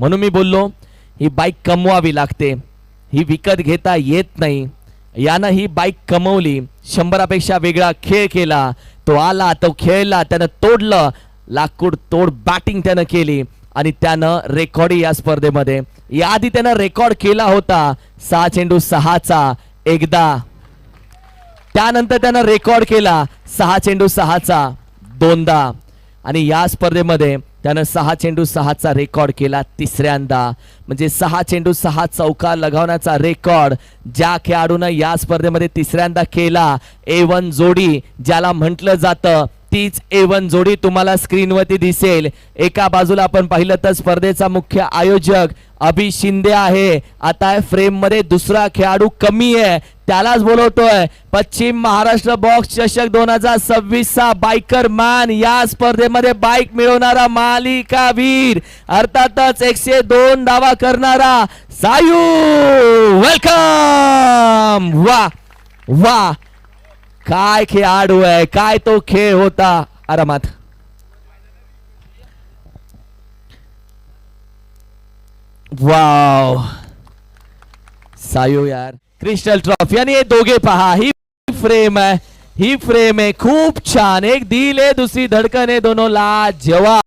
म्हणून मी बोललो ही बाईक कमवावी लागते, ही विकत घेता येत नाही. यानं ही बाईक कमवली, 100पेक्षा वेगळा खेळ केला. तो आला, तो खेळला, त्यानं तोडलं, लाकूड तोड बॅटिंग त्यानं केली आणि त्यानं रेकॉर्ड या स्पर्धेमध्ये याआधी त्यानं रेकॉर्ड केला होता 6 चेंडू 6चा एकदा. त्यानंतर त्यानं रेकॉर्ड केला 6 चेंडू 6चा दोनदा आणि या स्पर्धेमध्ये त्यानं 6 चेंडू 6चा रेकॉर्ड केला तिसऱ्यांदा. म्हणजे 6 चेंडू 6 चौका लगावण्याचा रेकॉर्ड ज्या खेळाडूनं या स्पर्धेमध्ये तिसऱ्यांदा केला, A1 जोडी ज्याला म्हटलं जातं, तीच A1 जोडी तुम्हाला स्क्रीनवरती दिसेल. एका बाजूला आपण पाहिलं तर स्पर्धेचा मुख्य आयोजक अभि शिंदे आहे. आता फ्रेम मध्ये दुसरा खेळाडू कमी आहे, त्यालाच बोलवतोय. पश्चिम महाराष्ट्र बॉक्स चषक 2026चा बायकर मॅन, या स्पर्धेमध्ये बाईक मिळवणारा मालिकावीर, अर्थातच 102 धावा करणारा सायू. वेलकम. वा वा, काय खेळाडू आहे, काय तो खेळ होता. आरामात वाव सायू यार. क्रिस्टल ट्रॉफी आणि हे दोघे पहा, ही फ्रेम आहे, ही फ्रेम आहे, खूप छान. एक दिल आहे, दुसरी धडकन आहे, दोनों लाजवाब.